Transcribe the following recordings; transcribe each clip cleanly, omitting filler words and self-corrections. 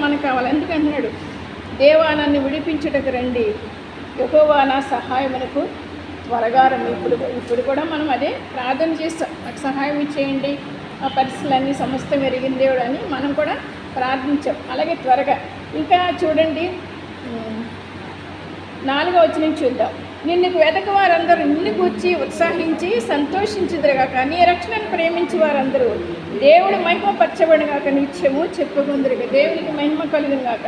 మనకు కావాలి. అందుకంటున్నాడు, దేవా నన్ను విడిపించుటకు రండి, యెహోవా నా సహాయమునకు త్వరగా రండి. ఇప్పుడు కూడా మనం అదే ప్రార్థన చేస్తాం, నాకు సహాయం ఇచ్చేయండి, ఆ పరిస్థితులన్నీ సమస్తం ఎరిగిన దేవుడు అని మనం కూడా ప్రార్థించాం. అలాగే త్వరగా ఇంకా చూడండి 4వ వచనం చూద్దాం. నిన్ను వెతక వారందరూ నిన్ను గూర్చి ఉత్సాహించి సంతోషించుదురుగాక, నీ రక్షణను ప్రేమించి వారందరూ దేవుడు మహిమ పరచబడుగాక నిత్యము చెప్పుకుందరుగా. దేవునికి మహిమ కలుగునుగాక.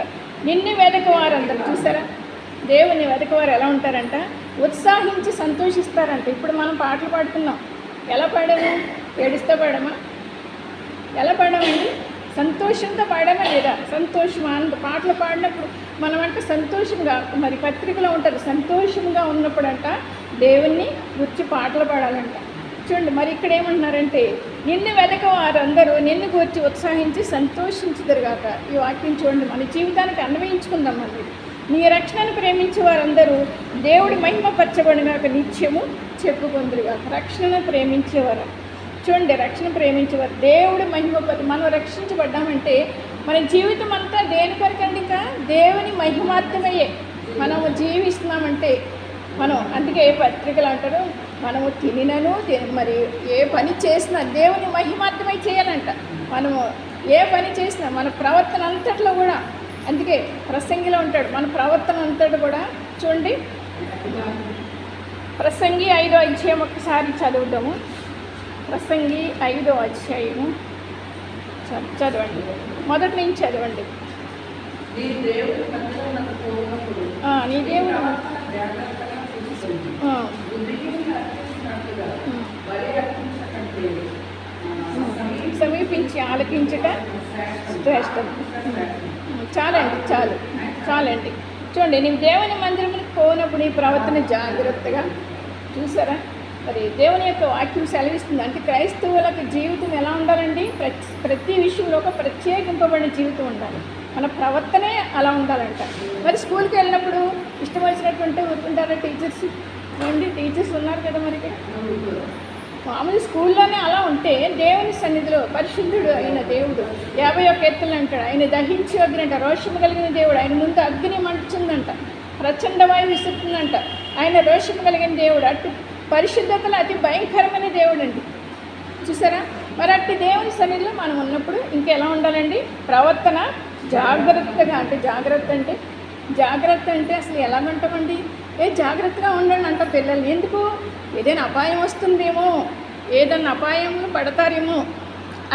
నిన్ను వెతక వారందరూ, చూసారా దేవుని వెతకవారు ఎలా ఉంటారంట, ఉత్సాహించి సంతోషిస్తారంట. ఇప్పుడు మనం పాటలు పాడుతున్నాం, ఎలా పాడాము? ఏడుస్తూ పాడమా? ఎలా పాడామండి? సంతోషంతో పాడామా లేదా? సంతోషం ఆనంద పాటలు పాడినప్పుడు మనం అంటే సంతోషంగా, మరి పత్రికలో ఉంటారు, సంతోషంగా ఉన్నప్పుడంట దేవుణ్ణి గుర్చి పాటలు పాడాలంట. చూడండి, మరి ఇక్కడ ఏమంటున్నారంటే, నిన్ను వెతక వారందరూ నిన్ను గుర్చి ఉత్సాహించి సంతోషించుదురుగాక. ఈ వాక్యం చూడండి, మన జీవితానికి అన్వయించుకుందాం. మనం నీ రక్షణను ప్రేమించే వారందరూ దేవుడి మహిమపరచబడినాక నిత్యము చెప్పుకుందరుగాక. రక్షణను ప్రేమించేవారు, చూడండి, రక్షణ ప్రేమించేవారు దేవుడు మహిమపరి. మనం రక్షించబడ్డామంటే మన జీవితం అంతా దేని కొరకండి? ఇంకా దేవుని మహిమార్థమయ్యే మనము జీవిస్తున్నామంటే మనం. అందుకే ఏ పత్రికలు అంటారు, మనము తినినను మరి ఏ పని చేసినా దేవుని మహిమార్థమై చేయాలంట. మనము ఏ పని చేసినా మన ప్రవర్తన అంతట్లో కూడా, అందుకే ప్రసంగిలో ఉంటాడు, మన ప్రవర్తన అంతటి కూడా చూడండి. ప్రసంగి 5వ అధ్యాయం ఒక్కసారి చదువుదాము. ప్రసంగి 5వ అధ్యాయము చదవండి, మొదటి నుంచి చదవండి. నీ దేవుడు సమీపించి ఆలకించుట శ్రేష్టం. చాలండి. చూడండి, నీ దేవుని మందిరమునికి పోనప్పుడు నీ ప్రవర్తన జాగ్రత్తగా. చూసారా, మరి దేవుని యొక్క వాక్యం సెలవిస్తుంది. అంటే క్రైస్తవులకు జీవితం ఎలా ఉండాలండి? ప్రతి విషయంలో ఒక ప్రత్యేకింపబడిన జీవితం ఉండాలి. మన ప్రవర్తనే అలా ఉండాలంట. మరి స్కూల్కి వెళ్ళినప్పుడు ఇష్టం వచ్చినటువంటి ఊరుకుంటారా టీచర్స్? టీచర్స్ ఉన్నారు కదా, మరి మామూలు స్కూల్లోనే అలా ఉంటే దేవుని సన్నిధిలో పరిశుద్ధుడు అయిన దేవుడు 51 ఎత్తులు అంటాడు. ఆయన దహించి వద్దంట, రోషము కలిగిన దేవుడు. ఆయన ముందు అగ్ని మండుతుందంట, ప్రచండవాయువు విసురుతుందంట. ఆయన రోషము కలిగిన దేవుడు, అటు పరిశుద్ధతలో అతి భయంకరమైన దేవుడు అండి. చూసారా, మరి అట్టి దేవుని సన్నిధిలో మనం ఉన్నప్పుడు ఇంకెలా ఉండాలండి? ప్రవర్తన జాగ్రత్తగా. అంటే జాగ్రత్త అంటే అసలు ఎలాగంటామండి? జాగ్రత్తగా ఉండండి అంట పిల్లల్ని. ఎందుకు? ఏదైనా అపాయం వస్తుందేమో, ఏదైనా అపాయంలో పడతారేమో